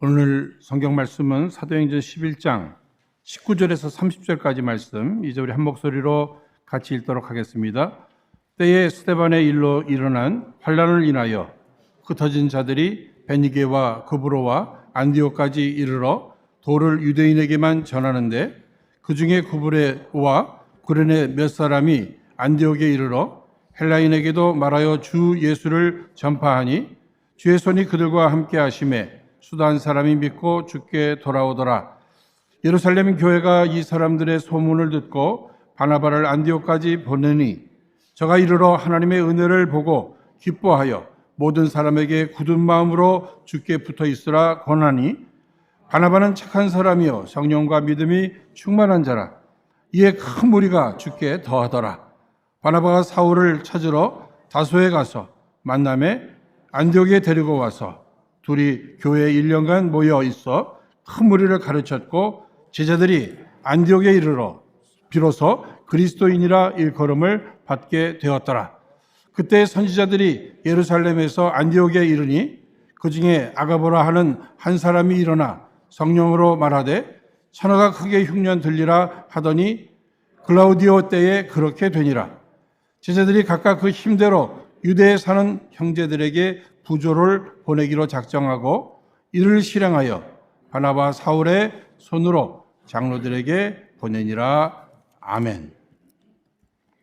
오늘 성경 말씀은 사도행전 11장 19절에서 30절까지 말씀, 이제 우리 한 목소리로 같이 읽도록 하겠습니다. 때에 스데반의 일로 일어난 환란을 인하여 흩어진 자들이 베니게와 그브로와 안디오까지 이르러 도를 유대인에게만 전하는데, 그 중에 구브레와 구레네 몇 사람이 안디옥에 이르러 헬라인에게도 말하여 주 예수를 전파하니, 주의 손이 그들과 함께 하심에 수단 사람이 믿고 주께 돌아오더라. 예루살렘 교회가 이 사람들의 소문을 듣고 바나바를 안디옥까지 보내니, 저가 이르러 하나님의 은혜를 보고 기뻐하여 모든 사람에게 굳은 마음으로 주께 붙어 있으라 권하니, 바나바는 착한 사람이요 성령과 믿음이 충만한 자라. 이에 큰 무리가 주께 더하더라. 바나바가 사울을 찾으러 다소에 가서 만남에 안디옥에 데리고 와서 둘이 교회에 1년간 모여 있어 큰 무리를 가르쳤고, 제자들이 안디옥에 이르러 비로소 그리스도인이라 일컬음을 받게 되었더라. 그때 선지자들이 예루살렘에서 안디옥에 이르니, 그 중에 아가보라 하는 한 사람이 일어나 성령으로 말하되 천하가 크게 흉년 들리라 하더니, 글라우디오 때에 그렇게 되니라. 제자들이 각각 그 힘대로 유대에 사는 형제들에게 부조를 보내기로 작정하고 이를 실행하여 바나바 사울의 손으로 장로들에게 보내니라. 아멘.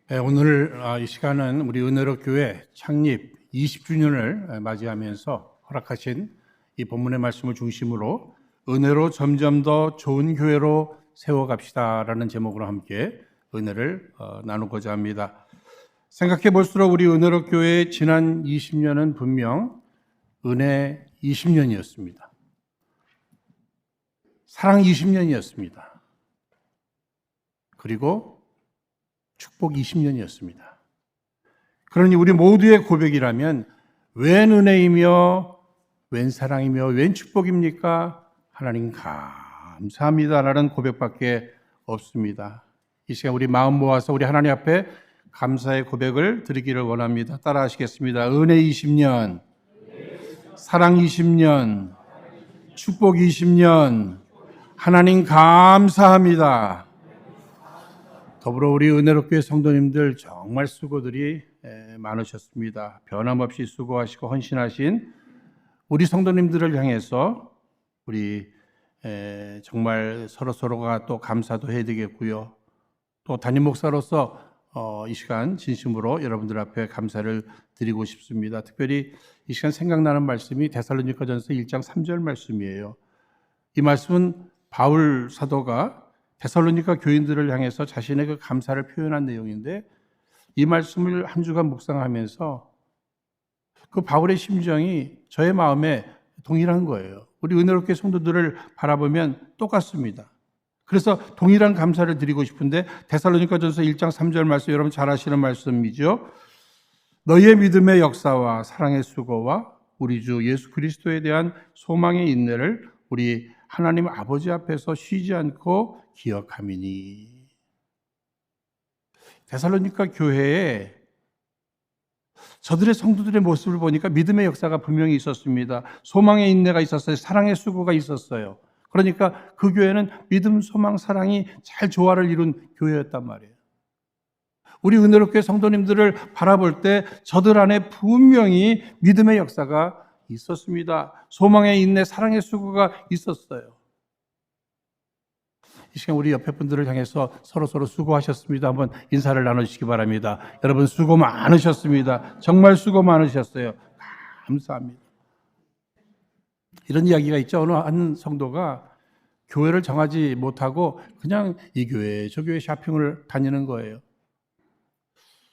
네, 오늘 이 시간은 우리 은혜로 교회 창립 20주년을 맞이하면서 허락하신 이 본문의 말씀을 중심으로 은혜로 점점 더 좋은 교회로 세워갑시다라는 제목으로 함께 은혜를 나누고자 합니다. 생각해 볼수록 우리 은혜로 교회의 지난 20년은 분명 은혜 20년이었습니다. 사랑 20년이었습니다. 그리고 축복 20년이었습니다. 그러니 우리 모두의 고백이라면 웬 은혜이며 웬 사랑이며 웬 축복입니까? 하나님 감사합니다라는 고백밖에 없습니다. 이 시간 우리 마음 모아서 우리 하나님 앞에 감사의 고백을 드리기를 원합니다. 따라 하시겠습니다. 은혜 20년, 사랑 20년, 축복 20년, 하나님 감사합니다. 더불어 우리 은혜롭게 성도님들 정말 수고들이 많으셨습니다. 변함없이 수고하시고 헌신하신 우리 성도님들을 향해서 우리 정말 서로가 또 감사도 해야 되겠고요. 또 담임 목사로서 이 시간 진심으로 여러분들 앞에 감사를 드리고 싶습니다. 특별히 이 시간 생각나는 말씀이 데살로니가전서 1장 3절 말씀이에요. 이 말씀은 바울 사도가 데살로니가 교인들을 향해서 자신의 그 감사를 표현한 내용인데, 이 말씀을 한 주간 묵상하면서 그 바울의 심정이 저의 마음에 동일한 거예요. 우리 은혜롭게 성도들을 바라보면 똑같습니다. 그래서 동일한 감사를 드리고 싶은데, 데살로니가전서 1장 3절 말씀 여러분 잘 아시는 말씀이죠. 너희의 믿음의 역사와 사랑의 수고와 우리 주 예수 그리스도에 대한 소망의 인내를 우리 하나님 아버지 앞에서 쉬지 않고 기억함이니. 데살로니가 교회에 저들의 성도들의 모습을 보니까 믿음의 역사가 분명히 있었습니다. 소망의 인내가 있었어요. 사랑의 수고가 있었어요. 그러니까 그 교회는 믿음, 소망, 사랑이 잘 조화를 이룬 교회였단 말이에요. 우리 은혜롭게 성도님들을 바라볼 때 저들 안에 분명히 믿음의 역사가 있었습니다. 소망의 인내, 사랑의 수고가 있었어요. 이 시간 우리 옆에 분들을 향해서 서로 수고하셨습니다. 한번 인사를 나눠주시기 바랍니다. 여러분 수고 많으셨습니다. 정말 수고 많으셨어요. 감사합니다. 이런 이야기가 있죠. 어느 한 성도가 교회를 정하지 못하고 그냥 이 교회 저 교회 샤핑을 다니는 거예요.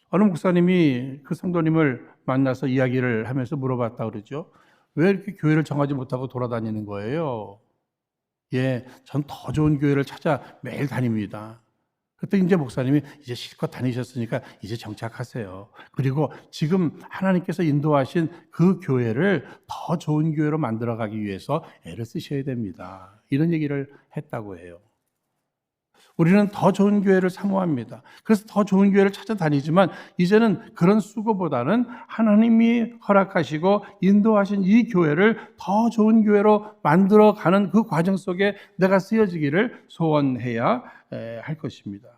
어느 목사님이 그 성도님을 만나서 이야기를 하면서 물어봤다 그러죠. 왜 이렇게 교회를 정하지 못하고 돌아다니는 거예요? 예, 전 더 좋은 교회를 찾아 매일 다닙니다. 그때 이제 목사님이 이제 실컷 다니셨으니까 이제 정착하세요. 그리고 지금 하나님께서 인도하신 그 교회를 더 좋은 교회로 만들어가기 위해서 애를 쓰셔야 됩니다. 이런 얘기를 했다고 해요. 우리는 더 좋은 교회를 사모합니다. 그래서 더 좋은 교회를 찾아다니지만 이제는 그런 수고보다는 하나님이 허락하시고 인도하신 이 교회를 더 좋은 교회로 만들어가는 그 과정 속에 내가 쓰여지기를 소원해야 할 것입니다.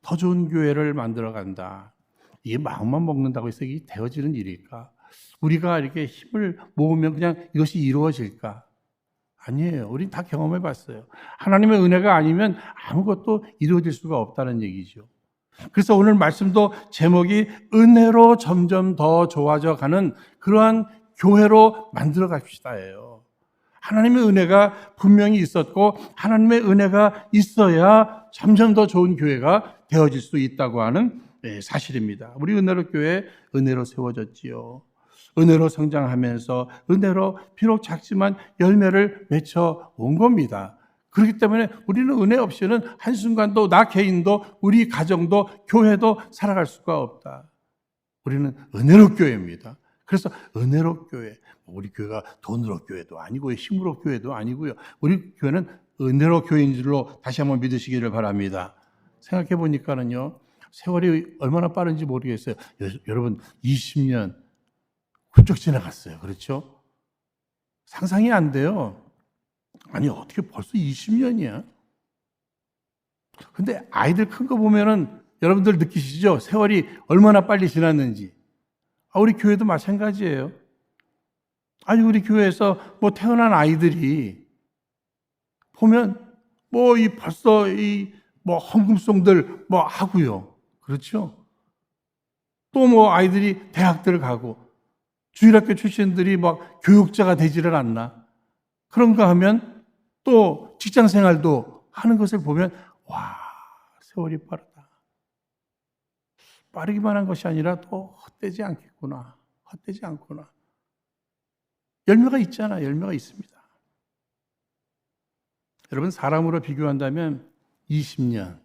더 좋은 교회를 만들어간다. 이게 마음만 먹는다고 해서 이게 되어지는 일일까? 우리가 이렇게 힘을 모으면 그냥 이것이 이루어질까? 아니에요. 우린 다 경험해 봤어요. 하나님의 은혜가 아니면 아무것도 이루어질 수가 없다는 얘기죠. 그래서 오늘 말씀도 제목이 은혜로 점점 더 좋아져 가는 그러한 교회로 만들어 갑시다예요. 하나님의 은혜가 분명히 있었고 하나님의 은혜가 있어야 점점 더 좋은 교회가 되어질 수 있다고 하는 사실입니다. 우리 은혜로 교회 은혜로 세워졌지요. 은혜로 성장하면서 은혜로 비록 작지만 열매를 맺혀 온 겁니다. 그렇기 때문에 우리는 은혜 없이는 한순간도 나 개인도 우리 가정도 교회도 살아갈 수가 없다. 우리는 은혜로 교회입니다. 그래서 은혜로 교회, 우리 교회가 돈으로 교회도 아니고요, 힘으로 교회도 아니고요. 우리 교회는 은혜로 교회인 줄로 다시 한번 믿으시기를 바랍니다. 생각해 보니까는요, 세월이 얼마나 빠른지 모르겠어요. 여러분 20년 훌쩍 지나갔어요. 그렇죠? 상상이 안 돼요. 아니 어떻게 벌써 20년이야? 근데 아이들 큰 거 보면은 여러분들 느끼시죠? 세월이 얼마나 빨리 지났는지. 우리 교회도 마찬가지예요. 아니 우리 교회에서 뭐 태어난 아이들이 보면 뭐 이 벌써 이 뭐 헌금송들 뭐 하고요. 그렇죠? 또 뭐 아이들이 대학들을 가고 주일학교 출신들이 막 교육자가 되지를 않나. 그런가 하면 또 직장 생활도 하는 것을 보면 와, 세월이 빠르다. 빠르기만 한 것이 아니라 또 헛되지 않겠구나. 헛되지 않구나. 열매가 있잖아. 열매가 있습니다. 여러분 사람으로 비교한다면 20년,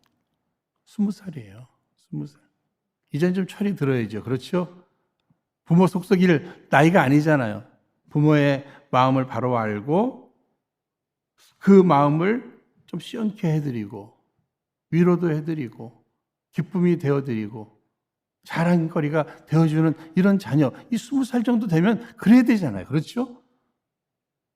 20살이에요. 20살. 이젠 좀 철이 들어야죠. 그렇죠? 부모 속썩일 나이가 아니잖아요. 부모의 마음을 바로 알고 그 마음을 좀 시원케 해드리고 위로도 해드리고 기쁨이 되어드리고 자랑거리가 되어주는 이런 자녀, 이 20살 정도 되면 그래야 되잖아요. 그렇죠?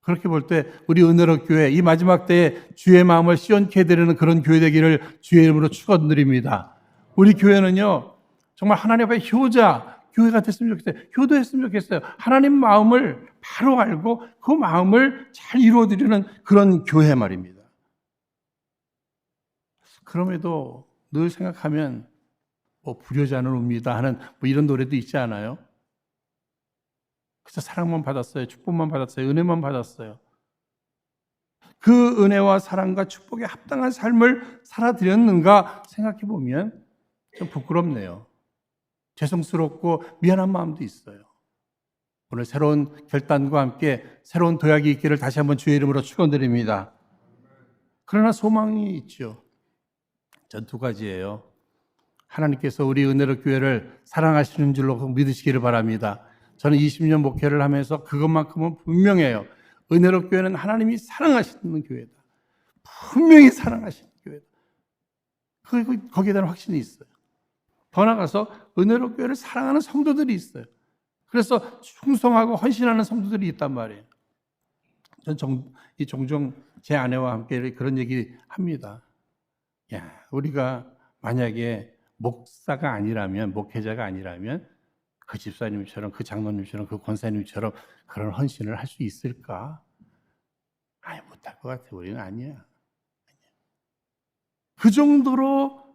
그렇게 볼 때 우리 은혜로 교회 이 마지막 때에 주의 마음을 시원케 해드리는 그런 교회 되기를 주의 이름으로 축원드립니다. 우리 교회는요 정말 하나님 앞에 효자 교회가 됐으면 좋겠어요. 효도했으면 좋겠어요. 하나님 마음을 바로 알고 그 마음을 잘 이루어드리는 그런 교회 말입니다. 그럼에도 늘 생각하면 뭐 불효자는 옵니다 하는 뭐 이런 노래도 있지 않아요? 그래서 사랑만 받았어요. 축복만 받았어요. 은혜만 받았어요. 그 은혜와 사랑과 축복에 합당한 삶을 살아드렸는가 생각해 보면 좀 부끄럽네요. 죄송스럽고 미안한 마음도 있어요. 오늘 새로운 결단과 함께 새로운 도약이 있기를 다시 한번 주의 이름으로 축원드립니다. 그러나 소망이 있죠. 전 두 가지예요. 하나님께서 우리 은혜로 교회를 사랑하시는 줄로 믿으시기를 바랍니다. 저는 20년 목회를 하면서 그것만큼은 분명해요. 은혜로 교회는 하나님이 사랑하시는 교회다. 분명히 사랑하시는 교회다. 거기에 대한 확신이 있어요. 더 나아가서 은혜로 교회를 사랑하는 성도들이 있어요. 그래서 충성하고 헌신하는 성도들이 있단 말이에요. 저는 종종 제 아내와 함께 그런 얘기 합니다. 야, 우리가 만약에 목사가 아니라면, 목회자가 아니라면 그 집사님처럼, 그 장로님처럼, 그 권사님처럼 그런 헌신을 할 수 있을까? 아니, 못할 것 같아. 우리는 아니야. 그 정도로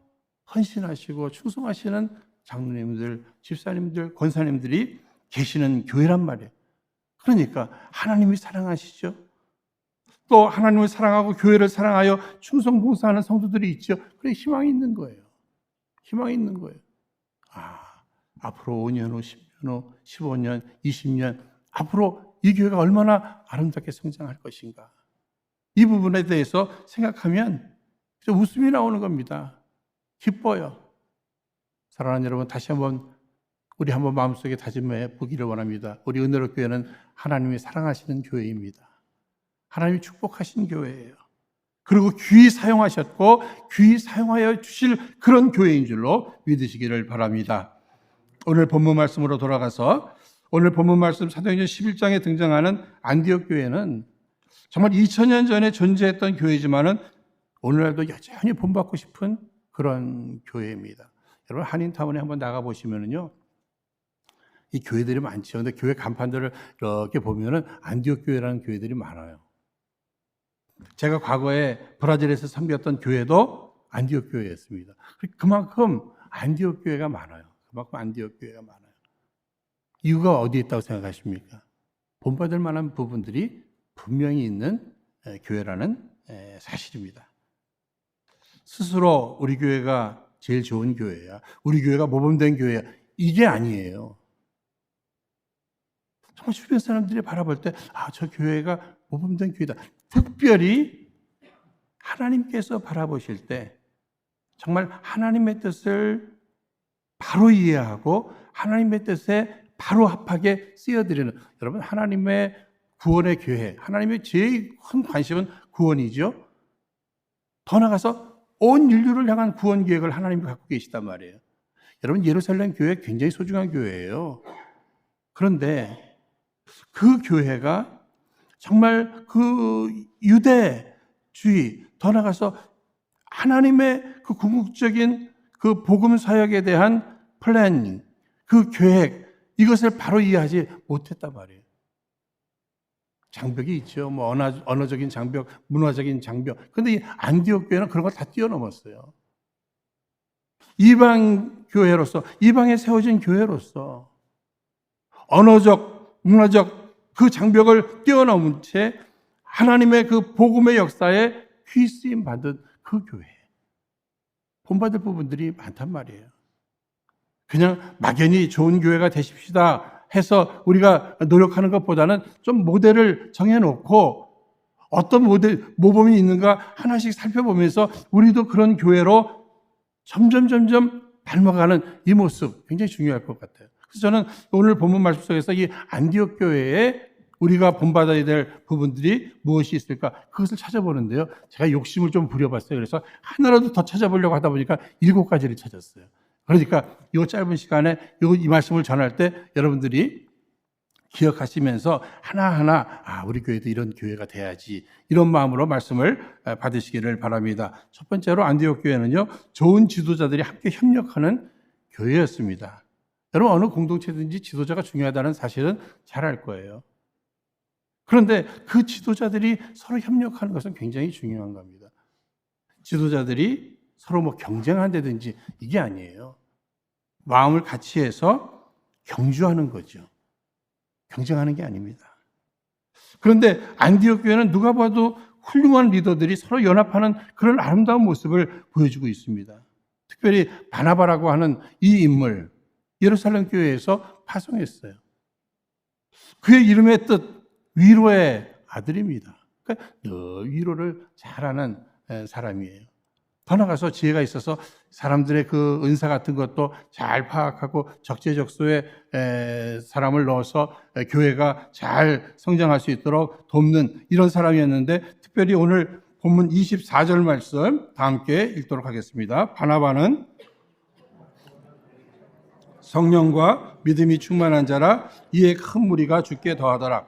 헌신하시고 충성하시는 장로님들, 집사님들, 권사님들이 계시는 교회란 말이에요. 그러니까 하나님이 사랑하시죠. 또 하나님을 사랑하고 교회를 사랑하여 충성 봉사하는 성도들이 있죠. 그래 희망이 있는 거예요. 희망이 있는 거예요. 앞으로 5년 후, 10년 후, 15년, 20년 앞으로 이 교회가 얼마나 아름답게 성장할 것인가. 이 부분에 대해서 생각하면 웃음이 나오는 겁니다. 기뻐요. 사랑하는 여러분, 다시 한번 우리 한번 마음속에 다짐해 보기를 원합니다. 우리 은혜로 교회는 하나님이 사랑하시는 교회입니다. 하나님이 축복하신 교회예요. 그리고 귀히 사용하셨고 귀히 사용하여 주실 그런 교회인 줄로 믿으시기를 바랍니다. 오늘 본문 말씀으로 돌아가서 오늘 본문 말씀 사도행전 11장에 등장하는 안디옥 교회는 정말 2000년 전에 존재했던 교회지만은 오늘날도 여전히 본받고 싶은 그런 교회입니다. 여러분 한인타운에 한번 나가보시면은요, 이 교회들이 많죠. 근데 교회 간판들을 이렇게 보면은 안디옥 교회라는 교회들이 많아요. 제가 과거에 브라질에서 섬겼던 교회도 안디옥 교회였습니다. 그만큼 안디옥 교회가 많아요. 그만큼 안디옥 교회가 많아요. 이유가 어디에 있다고 생각하십니까? 본받을 만한 부분들이 분명히 있는 교회라는 사실입니다. 스스로 우리 교회가 제일 좋은 교회야, 우리 교회가 모범된 교회야, 이게 아니에요. 정말 주변 사람들이 바라볼 때 저 교회가 모범된 교회다. 특별히 하나님께서 바라보실 때 정말 하나님의 뜻을 바로 이해하고 하나님의 뜻에 바로 합하게 쓰여드리는, 여러분 하나님의 구원의 교회, 하나님의 제일 큰 관심은 구원이죠. 더 나아가서 온 인류를 향한 구원 계획을 하나님이 갖고 계시단 말이에요. 여러분 예루살렘 교회 굉장히 소중한 교회예요. 그런데 그 교회가 정말 그 유대주의, 더 나아가서 하나님의 그 궁극적인 그 복음 사역에 대한 플래닝, 그 계획, 이것을 바로 이해하지 못했단 말이에요. 장벽이 있죠. 뭐 언어적인 장벽, 문화적인 장벽. 그런데 이 안디옥 교회는 그런 걸 다 뛰어넘었어요. 이방 교회로서, 이방에 세워진 교회로서 언어적, 문화적 그 장벽을 뛰어넘은 채 하나님의 그 복음의 역사에 휘쓰임 받은 그 교회. 본받을 부분들이 많단 말이에요. 그냥 막연히 좋은 교회가 되십시다 해서 우리가 노력하는 것보다는 좀 모델을 정해놓고 어떤 모범이 있는가 하나씩 살펴보면서 우리도 그런 교회로 점점 닮아가는 이 모습 굉장히 중요할 것 같아요. 그래서 저는 오늘 본문 말씀 속에서 이 안디옥 교회에 우리가 본받아야 될 부분들이 무엇이 있을까, 그것을 찾아보는데요. 제가 욕심을 좀 부려봤어요. 그래서 하나라도 더 찾아보려고 하다 보니까 7가지를 찾았어요. 그러니까 이 짧은 시간에 이 말씀을 전할 때 여러분들이 기억하시면서 하나하나 우리 교회도 이런 교회가 돼야지, 이런 마음으로 말씀을 받으시기를 바랍니다. 첫 번째로 안디옥 교회는요, 좋은 지도자들이 함께 협력하는 교회였습니다. 여러분 어느 공동체든지 지도자가 중요하다는 사실은 잘 알 거예요. 그런데 그 지도자들이 서로 협력하는 것은 굉장히 중요한 겁니다. 지도자들이 서로 뭐 경쟁한다든지 이게 아니에요. 마음을 같이 해서 경주하는 거죠. 경쟁하는 게 아닙니다. 그런데 안디옥 교회는 누가 봐도 훌륭한 리더들이 서로 연합하는 그런 아름다운 모습을 보여주고 있습니다. 특별히 바나바라고 하는 이 인물, 예루살렘 교회에서 파송했어요. 그의 이름의 뜻, 위로의 아들입니다. 그러니까 위로를 잘하는 사람이에요. 더 나아가서 지혜가 있어서 사람들의 그 은사 같은 것도 잘 파악하고 적재적소에 사람을 넣어서 교회가 잘 성장할 수 있도록 돕는 이런 사람이었는데, 특별히 오늘 본문 24절 말씀 다 함께 읽도록 하겠습니다. 바나바는 성령과 믿음이 충만한 자라 이에 큰 무리가 죽게 더하더라.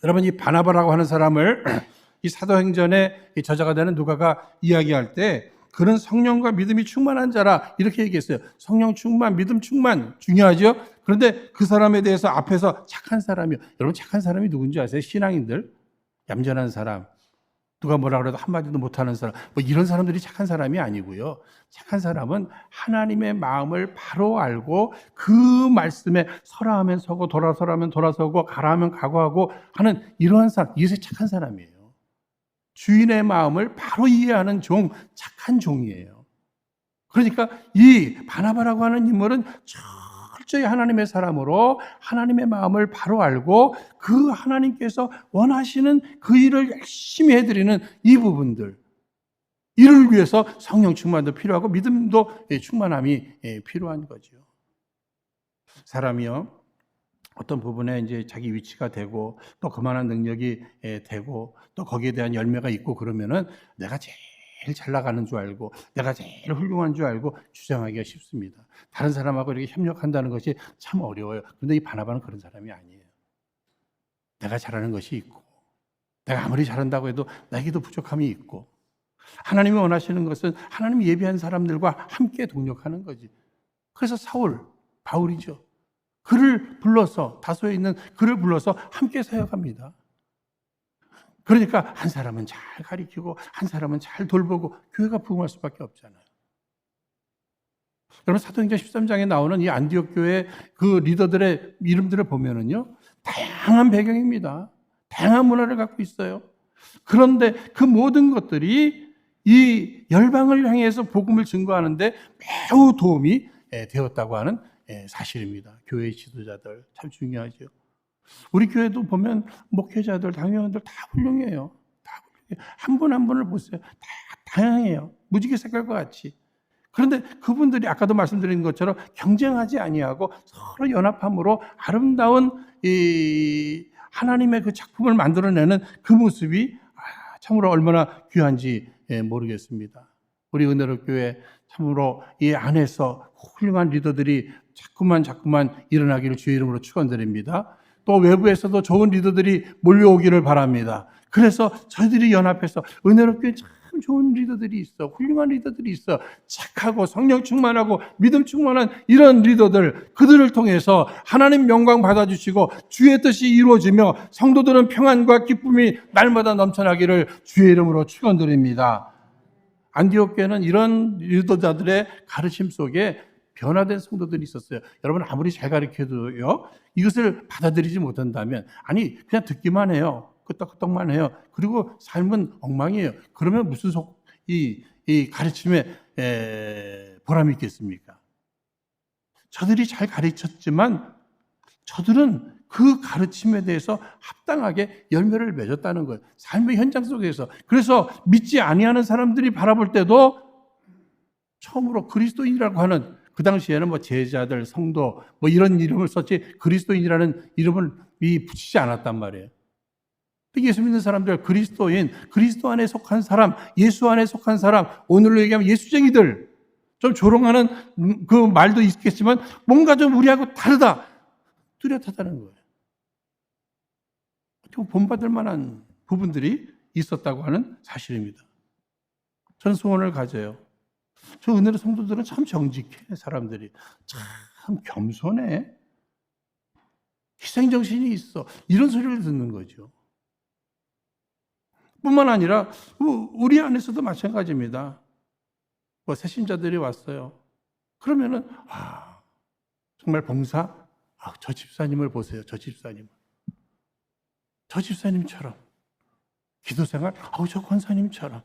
여러분 이 바나바라고 하는 사람을 이 사도행전의 저자가 되는 누가가 이야기할 때 그는 성령과 믿음이 충만한 자라 이렇게 얘기했어요. 성령 충만, 믿음 충만 중요하죠. 그런데 그 사람에 대해서 앞에서 착한 사람이요. 여러분 착한 사람이 누군지 아세요? 신앙인들, 얌전한 사람, 누가 뭐라 그래도 한마디도 못하는 사람, 뭐 이런 사람들이 착한 사람이 아니고요. 착한 사람은 하나님의 마음을 바로 알고 그 말씀에 서라 하면 서고 돌아서라 하면 돌아서고 가라 하면 각오하고 하는 이러한 사람, 이것이 착한 사람이에요. 주인의 마음을 바로 이해하는 종, 착한 종이에요. 그러니까 이 바나바라고 하는 인물은 철저히 하나님의 사람으로 하나님의 마음을 바로 알고 그 하나님께서 원하시는 그 일을 열심히 해드리는 이 부분들, 이를 위해서 성령 충만도 필요하고 믿음도 충만함이 필요한 거죠. 사람이요, 어떤 부분에 이제 자기 위치가 되고 또 그만한 능력이 되고 또 거기에 대한 열매가 있고 그러면은 내가 제일 잘 나가는 줄 알고 내가 제일 훌륭한 줄 알고 주장하기가 쉽습니다. 다른 사람하고 이렇게 협력한다는 것이 참 어려워요. 그런데 이 바나바는 그런 사람이 아니에요. 내가 잘하는 것이 있고 내가 아무리 잘한다고 해도 나에게도 부족함이 있고 하나님이 원하시는 것은 하나님이 예비한 사람들과 함께 동력하는 거지. 그래서 바울이죠. 그를 불러서 다소에 있는 그를 불러서 함께 사역합니다. 그러니까 한 사람은 잘 가리키고 한 사람은 잘 돌보고 교회가 부흥할 수밖에 없잖아요. 여러분 사도행전 13장에 나오는 이 안디옥 교회 그 리더들의 이름들을 보면은요. 다양한 배경입니다. 다양한 문화를 갖고 있어요. 그런데 그 모든 것들이 이 열방을 향해서 복음을 증거하는데 매우 도움이 되었다고 하는 사실입니다. 교회의 지도자들 참 중요하죠. 우리 교회도 보면 목회자들, 당회원들 다 훌륭해요. 다 훌륭해요. 한 분 한 분을 보세요. 다 다양해요. 무지개 색깔과 같이. 그런데 그분들이 아까도 말씀드린 것처럼 경쟁하지 아니하고 서로 연합함으로 아름다운 이 하나님의 그 작품을 만들어내는 그 모습이 참으로 얼마나 귀한지 모르겠습니다. 우리 은혜로 교회 참으로 이 안에서 훌륭한 리더들이 자꾸만 일어나기를 주의 이름으로 축원드립니다. 또 외부에서도 좋은 리더들이 몰려오기를 바랍니다. 그래서 저희들이 연합해서 은혜로 교회 참 좋은 리더들이 있어. 훌륭한 리더들이 있어. 착하고 성령 충만하고 믿음 충만한 이런 리더들, 그들을 통해서 하나님 영광 받아주시고 주의 뜻이 이루어지며 성도들은 평안과 기쁨이 날마다 넘쳐나기를 주의 이름으로 축원드립니다. 안디옥 교회는 이런 리더자들의 가르침 속에 변화된 성도들이 있었어요. 여러분 아무리 잘 가르쳐도요, 이것을 받아들이지 못한다면 그냥 듣기만 해요. 끄떡끄떡만 해요. 그리고 삶은 엉망이에요. 그러면 무슨 이 가르침에 보람이 있겠습니까? 저들이 잘 가르쳤지만 저들은 그 가르침에 대해서 합당하게 열매를 맺었다는 거예요. 삶의 현장 속에서. 그래서 믿지 아니하는 사람들이 바라볼 때도 처음으로 그리스도인이라고 하는, 그 당시에는 제자들, 성도 이런 이름을 썼지 그리스도인이라는 이름을 붙이지 않았단 말이에요. 예수 믿는 사람들, 그리스도인, 그리스도 안에 속한 사람, 예수 안에 속한 사람, 오늘로 얘기하면 예수쟁이들, 좀 조롱하는 그 말도 있겠지만 뭔가 좀 우리하고 다르다, 뚜렷하다는 거예요. 좀 본받을 만한 부분들이 있었다고 하는 사실입니다. 저는 소원을 가져요. 저 은혜로 성도들은 참 정직해, 사람들이. 참 겸손해. 희생정신이 있어. 이런 소리를 듣는 거죠. 뿐만 아니라 우리 안에서도 마찬가지입니다. 새신자들이 왔어요. 그러면은 정말 봉사, 저 집사님을 보세요. 저 집사님처럼 기도생활, 저 권사님처럼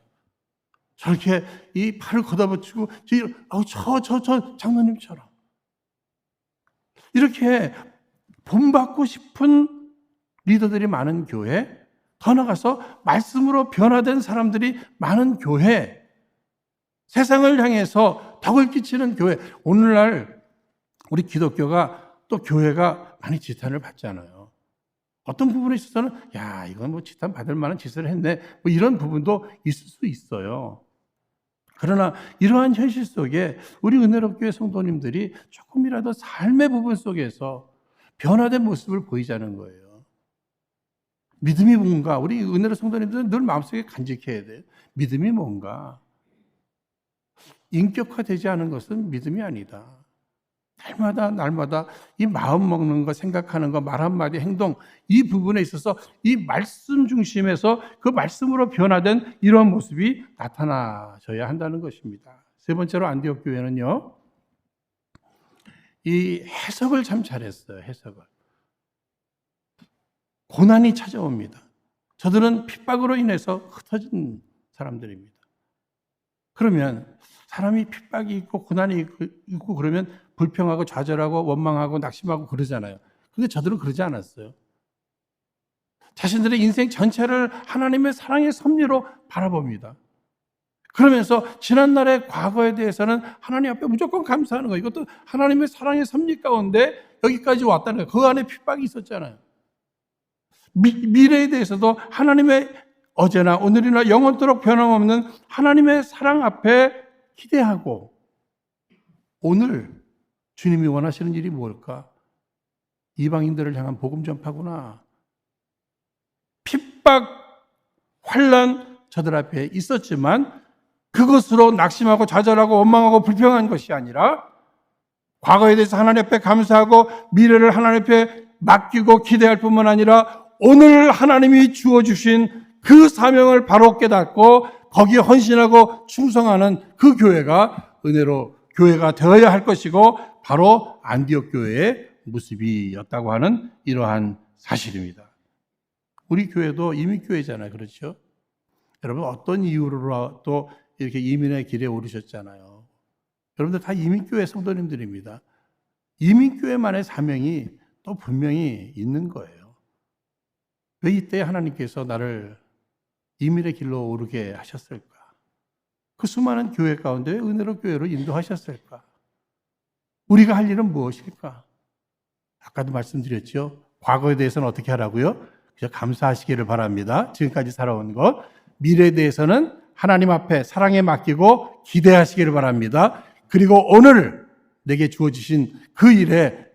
저렇게 이 팔을 걷어붙이고 저 장로님처럼 이렇게 본받고 싶은 리더들이 많은 교회, 더 나아가서 말씀으로 변화된 사람들이 많은 교회, 세상을 향해서 덕을 끼치는 교회. 오늘날 우리 기독교가 또 교회가 많이 지탄을 받잖아요. 어떤 부분에 있어서는 이건 지탄 받을 만한 짓을 했네, 이런 부분도 있을 수 있어요. 그러나 이러한 현실 속에 우리 은혜롭교회 성도님들이 조금이라도 삶의 부분 속에서 변화된 모습을 보이자는 거예요. 믿음이 뭔가, 우리 은혜로 성도님들은 늘 마음속에 간직해야 돼요. 믿음이 뭔가. 인격화되지 않은 것은 믿음이 아니다. 날마다 이 마음 먹는 거, 생각하는 거, 말 한마디, 행동, 이 부분에 있어서 이 말씀 중심에서 그 말씀으로 변화된 이러한 모습이 나타나셔야 한다는 것입니다. 세 번째로 안디옥 교회는요, 이 해석을 참 잘했어요. 해석을. 고난이 찾아옵니다. 저들은 핍박으로 인해서 흩어진 사람들입니다. 그러면 사람이 핍박이 있고 고난이 있고 그러면 불평하고 좌절하고 원망하고 낙심하고 그러잖아요. 근데 저들은 그러지 않았어요. 자신들의 인생 전체를 하나님의 사랑의 섭리로 바라봅니다. 그러면서 지난날의 과거에 대해서는 하나님 앞에 무조건 감사하는 거예요. 이것도 하나님의 사랑의 섭리 가운데 여기까지 왔다는 거예요. 그 안에 핍박이 있었잖아요. 미래에 대해서도 하나님의 어제나 오늘이나 영원토록 변함없는 하나님의 사랑 앞에 기대하고, 오늘 주님이 원하시는 일이 뭘까? 이방인들을 향한 복음 전파구나. 핍박, 환난 저들 앞에 있었지만 그것으로 낙심하고 좌절하고 원망하고 불평한 것이 아니라 과거에 대해서 하나님 앞에 감사하고 미래를 하나님 앞에 맡기고 기대할 뿐만 아니라 오늘 하나님이 주어주신 그 사명을 바로 깨닫고 거기에 헌신하고 충성하는 그 교회가 은혜로 교회가 되어야 할 것이고, 바로 안디옥 교회의 모습이었다고 하는 이러한 사실입니다. 우리 교회도 이민교회잖아요. 그렇죠? 여러분, 어떤 이유로 또 이렇게 이민의 길에 오르셨잖아요. 여러분들 다 이민교회 성도님들입니다. 이민교회만의 사명이 또 분명히 있는 거예요. 왜 이때 하나님께서 나를 이민의 길로 오르게 하셨을까? 그 수많은 교회 가운데 왜 은혜로 교회로 인도하셨을까? 우리가 할 일은 무엇일까? 아까도 말씀드렸죠. 과거에 대해서는 어떻게 하라고요? 그저 감사하시기를 바랍니다. 지금까지 살아온 것. 미래에 대해서는 하나님 앞에 사랑에 맡기고 기대하시기를 바랍니다. 그리고 오늘 내게 주어지신 그 일에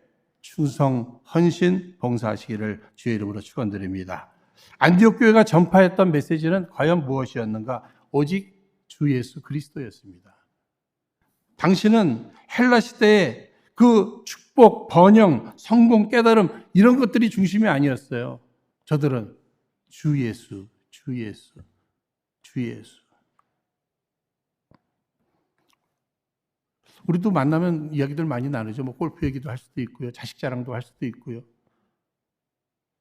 충성, 헌신, 봉사하시기를 주의 이름으로 축원드립니다. 안디옥 교회가 전파했던 메시지는 과연 무엇이었는가? 오직 주 예수 그리스도였습니다. 당신은 헬라 시대의 그 축복, 번영, 성공, 깨달음 이런 것들이 중심이 아니었어요. 저들은 주 예수, 주 예수, 주 예수. 우리도 만나면 이야기들 많이 나누죠. 뭐 골프 얘기도 할 수도 있고요. 자식 자랑도 할 수도 있고요.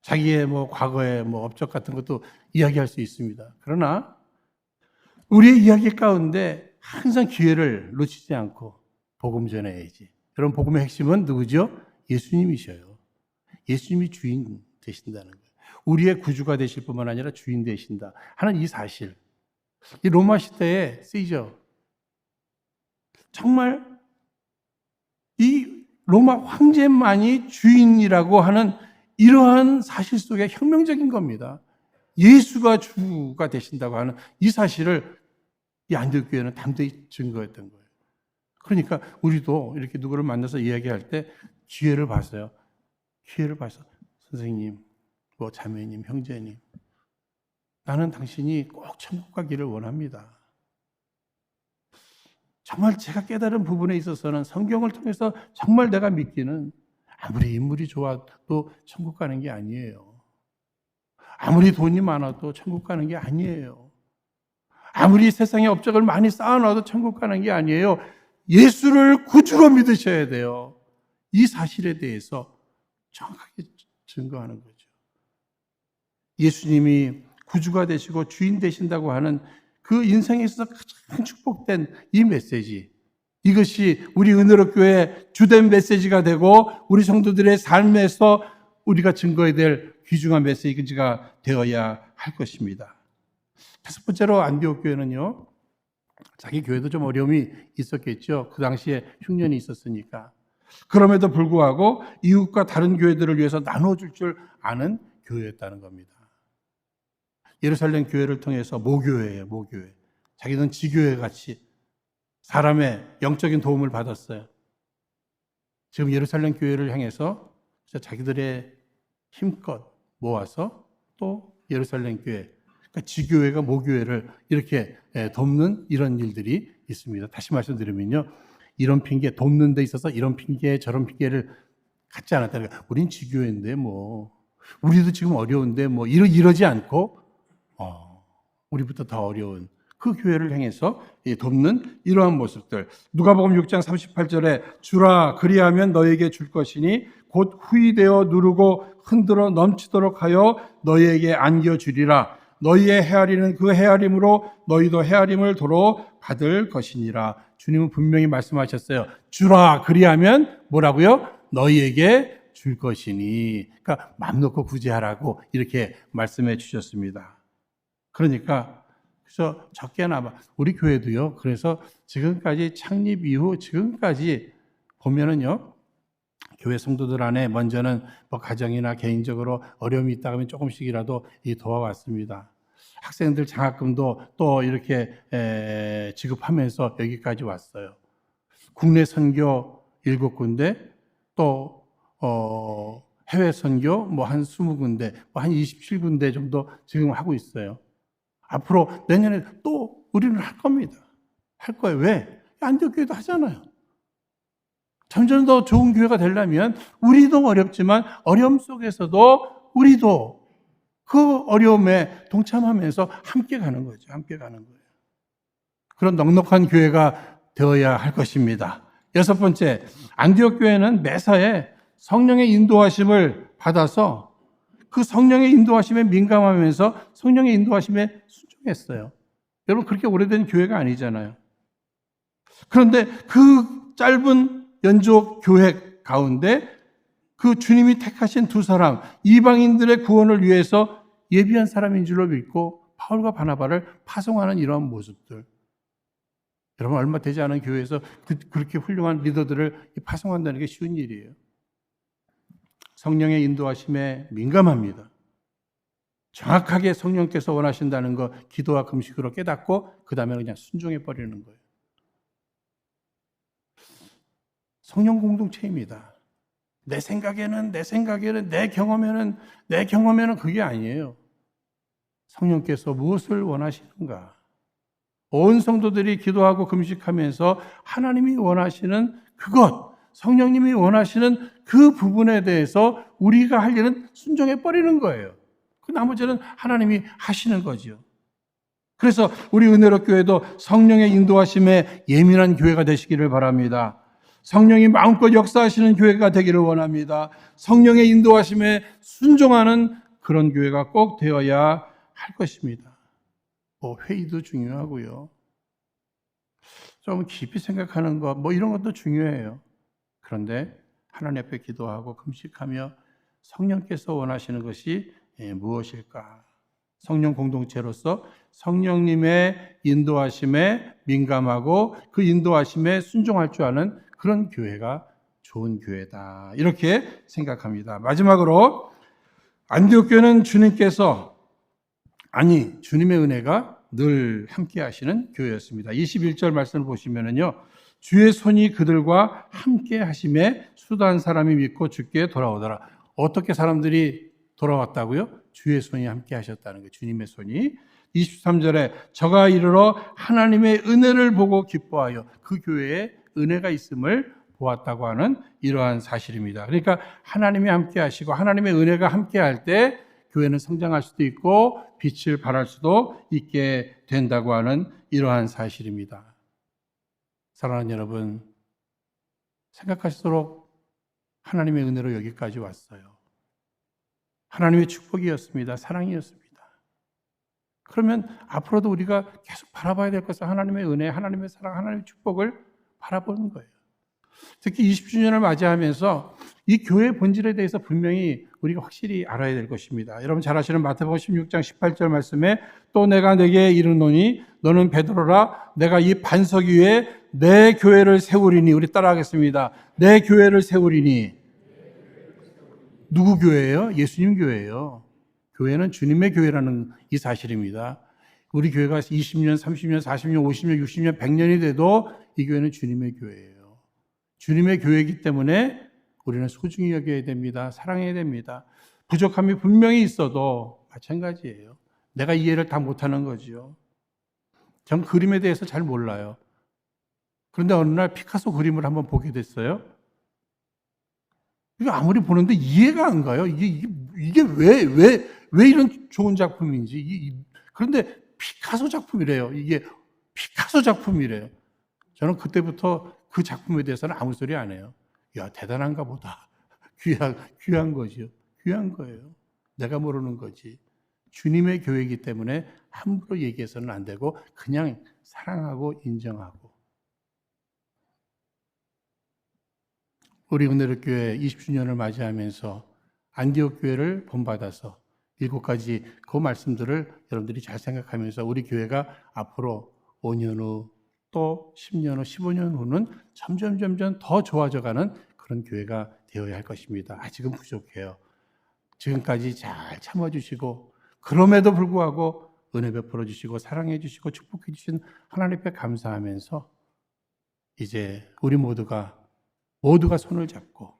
자기의 뭐 과거의 뭐 업적 같은 것도 이야기할 수 있습니다. 그러나 우리의 이야기 가운데 항상 기회를 놓치지 않고 복음 전해야지. 여러분, 복음의 핵심은 누구죠? 예수님이셔요. 예수님이 주인 되신다는 거예요. 우리의 구주가 되실 뿐만 아니라 주인 되신다 하는 이 사실. 이 로마 시대에 쓰이죠. 정말 이 로마 황제만이 주인이라고 하는 이러한 사실 속에 혁명적인 겁니다. 예수가 주가 되신다고 하는 이 사실을 이 안디옥 교회는 담대히 증거했던 거예요. 그러니까 우리도 이렇게 누구를 만나서 이야기할 때 기회를 봤어요. 기회를 봐서 선생님, 뭐 자매님, 형제님, 나는 당신이 꼭 천국 가기를 원합니다. 정말 제가 깨달은 부분에 있어서는 성경을 통해서 정말 내가 믿기는 아무리 인물이 좋아도 천국 가는 게 아니에요. 아무리 돈이 많아도 천국 가는 게 아니에요. 아무리 세상에 업적을 많이 쌓아놔도 천국 가는 게 아니에요. 예수를 구주로 믿으셔야 돼요. 이 사실에 대해서 정확하게 증거하는 거죠. 예수님이 구주가 되시고 주인 되신다고 하는 그 인생에 있어서 가장 축복된 이 메시지, 이것이 우리 은혜로 교회의 주된 메시지가 되고 우리 성도들의 삶에서 우리가 증거해야 될 귀중한 메시지가 되어야 할 것입니다. 다섯 번째로 안디옥 교회는요, 자기 교회도 좀 어려움이 있었겠죠. 그 당시에 흉년이 있었으니까. 그럼에도 불구하고 이웃과 다른 교회들을 위해서 나눠줄 줄 아는 교회였다는 겁니다. 예루살렘 교회를 통해서 모교회예요, 모교회. 자기는 지교회 같이 사람의 영적인 도움을 받았어요. 지금 예루살렘 교회를 향해서 자기들의 힘껏 모아서 또 예루살렘 교회, 그러니까 지교회가 모교회를 이렇게 돕는 이런 일들이 있습니다. 다시 말씀드리면요, 이런 핑계, 돕는 데 있어서 이런 핑계, 저런 핑계를 갖지 않았다는 거예요. 우린 지교회인데 뭐, 우리도 지금 어려운데 뭐 이러지 않고 우리부터 더 어려운 그 교회를 향해서 돕는 이러한 모습들. 누가복음 6장 38절에 주라 그리하면 너에게 줄 것이니 곧 후이되어 누르고 흔들어 넘치도록 하여 너희에게 안겨주리라. 너희의 헤아리는 그 헤아림으로 너희도 헤아림을 도로 받을 것이니라. 주님은 분명히 말씀하셨어요. 주라 그리하면 뭐라고요? 너희에게 줄 것이니. 그러니까 마음 놓고 구제하라고 이렇게 말씀해 주셨습니다. 그러니까 그래서 적게나마 우리 교회도요. 그래서 지금까지 창립 이후 지금까지 보면은요. 교회 성도들 안에 먼저는 뭐 가정이나 개인적으로 어려움이 있다 하면 조금씩이라도 도와왔습니다. 학생들 장학금도 또 이렇게 지급하면서 여기까지 왔어요. 국내 선교 7군데 또 해외 선교 뭐 한 20군데, 뭐 한 27군데 정도 지금 하고 있어요. 앞으로 내년에 또 우리는 할 겁니다. 할 거예요. 왜? 안디옥교회도 하잖아요. 점점 더 좋은 교회가 되려면 우리도 어렵지만 어려움 속에서도 우리도 그 어려움에 동참하면서 함께 가는 거죠. 함께 가는 거예요. 그런 넉넉한 교회가 되어야 할 것입니다. 6번째, 안디옥 교회는 매사에 성령의 인도하심을 받아서 그 성령의 인도하심에 민감하면서 성령의 인도하심에 순종했어요. 여러분, 그렇게 오래된 교회가 아니잖아요. 그런데 그 짧은 연족 교회 가운데 그 주님이 택하신 두 사람, 이방인들의 구원을 위해서 예비한 사람인 줄로 믿고 바울과 바나바를 파송하는 이러한 모습들. 여러분, 얼마 되지 않은 교회에서 그렇게 훌륭한 리더들을 파송한다는 게 쉬운 일이에요. 성령의 인도하심에 민감합니다. 정확하게 성령께서 원하신다는 거 기도와 금식으로 깨닫고 그 다음에 그냥 순종해 버리는 거예요. 성령 공동체입니다. 내 생각에는, 내 경험에는 그게 아니에요. 성령께서 무엇을 원하시는가? 온 성도들이 기도하고 금식하면서 하나님이 원하시는 그것, 성령님이 원하시는 그 부분에 대해서 우리가 할 일은 순종해 버리는 거예요. 그 나머지는 하나님이 하시는 거죠. 그래서 우리 은혜로 교회도 성령의 인도하심에 예민한 교회가 되시기를 바랍니다. 성령이 마음껏 역사하시는 교회가 되기를 원합니다. 성령의 인도하심에 순종하는 그런 교회가 꼭 되어야 할 것입니다. 회의도 중요하고요. 좀 깊이 생각하는 것, 이런 것도 중요해요. 그런데 하나님 앞에 기도하고 금식하며 성령께서 원하시는 것이 무엇일까? 성령 공동체로서 성령님의 인도하심에 민감하고 그 인도하심에 순종할 줄 아는 그런 교회가 좋은 교회다. 이렇게 생각합니다. 마지막으로 안디옥 교회는 주님의 은혜가 늘 함께 하시는 교회였습니다. 21절 말씀을 보시면은요. 주의 손이 그들과 함께 하심에 수도한 사람이 믿고 주께 돌아오더라. 어떻게 사람들이 돌아왔다고요? 주의 손이 함께 하셨다는 거예요. 주님의 손이. 23절에 저가 이르러 하나님의 은혜를 보고 기뻐하여 그 교회에 은혜가 있음을 보았다고 하는 이러한 사실입니다. 그러니까 하나님이 함께 하시고 하나님의 은혜가 함께 할 때 교회는 성장할 수도 있고 빛을 발할 수도 있게 된다고 하는 이러한 사실입니다. 사랑하는 여러분, 생각할수록 하나님의 은혜로 여기까지 왔어요. 하나님의 축복이었습니다. 사랑이었습니다. 그러면 앞으로도 우리가 계속 바라봐야 될 것은 하나님의 은혜, 하나님의 사랑, 하나님의 축복을 바라보는 거예요. 특히 20주년을 맞이하면서 이 교회의 본질에 대해서 분명히 우리가 확실히 알아야 될 것입니다. 여러분 잘 아시는 마태복음 16장 18절 말씀에 또 내가 내게 이르노니 너는 베드로라 내가 이 반석 위에 내 교회를 세우리니. 우리 따라하겠습니다. 내 교회를 세우리니. 누구 교회예요? 예수님 교회예요. 교회는 주님의 교회라는 이 사실입니다. 우리 교회가 20년, 30년, 40년, 50년, 60년, 100년이 돼도 이 교회는 주님의 교회예요. 주님의 교회이기 때문에 우리는 소중히 여겨야 됩니다. 사랑해야 됩니다. 부족함이 분명히 있어도 마찬가지예요. 내가 이해를 다 못하는 거죠. 전 그림에 대해서 잘 몰라요. 그런데 어느 날 피카소 그림을 한번 보게 됐어요. 이거 아무리 보는데 이해가 안 가요. 이게 왜 이런 좋은 작품인지. 그런데 피카소 작품이래요. 이게 피카소 작품이래요. 저는 그때부터 그 작품에 대해서는 아무 소리 안 해요. 야, 대단한가 보다. 귀한 거죠. 귀한 거예요. 내가 모르는 거지. 주님의 교회이기 때문에 함부로 얘기해서는 안 되고 그냥 사랑하고 인정하고. 우리 은혜로 교회 20주년을 맞이하면서 안디옥 교회를 본받아서 7가지 그 말씀들을 여러분들이 잘 생각하면서 우리 교회가 앞으로 5년 후, 또 10년 후, 15년 후는 점점 더 좋아져가는 그런 교회가 되어야 할 것입니다. 아직은 부족해요. 지금까지 잘 참아주시고 그럼에도 불구하고 은혜 베풀어 주시고 사랑해 주시고 축복해 주신 하나님 앞에 감사하면서 이제 우리 모두가 손을 잡고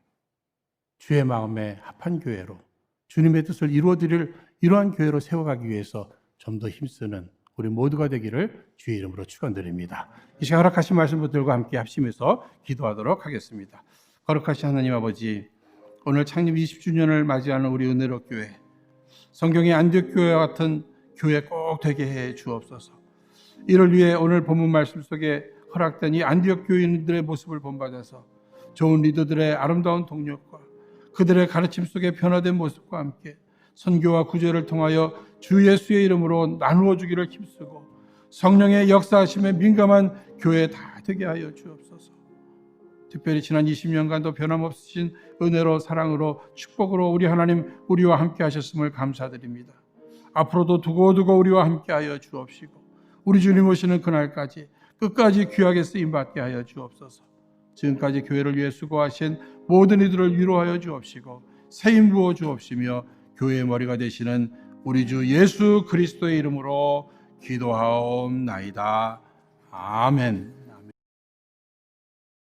주의 마음에 합한 교회로 주님의 뜻을 이루어드릴 이러한 교회로 세워가기 위해서 좀 더 힘쓰는 우리 모두가 되기를 주의 이름으로 축원드립니다. 이 시간 허락하신 말씀 들과 함께 합심해서 기도하도록 하겠습니다. 거룩하신 하나님 아버지, 오늘 창립 20주년을 맞이하는 우리 은혜로 교회, 성경의 안디옥 교회와 같은 교회 꼭 되게 해 주옵소서. 이를 위해 오늘 본문 말씀 속에 허락된 이 안디옥 교인들의 모습을 본받아서 좋은 리더들의 아름다운 동력과 그들의 가르침 속에 변화된 모습과 함께 선교와 구제를 통하여 주 예수의 이름으로 나누어 주기를 힘쓰고 성령의 역사하심에 민감한 교회 다 되게 하여 주옵소서. 특별히 지난 20년간도 변함없으신 은혜로 사랑으로 축복으로 우리 하나님 우리와 함께 하셨음을 감사드립니다. 앞으로도 두고두고 우리와 함께 하여 주옵시고 우리 주님 오시는 그날까지 끝까지 귀하게 쓰임받게 하여 주옵소서. 지금까지 교회를 위해 수고하신 모든 이들을 위로하여 주옵시고 세임 부어 주옵시며 교회의 머리가 되시는 우리 주 예수 그리스도의 이름으로 기도하옵나이다. 아멘.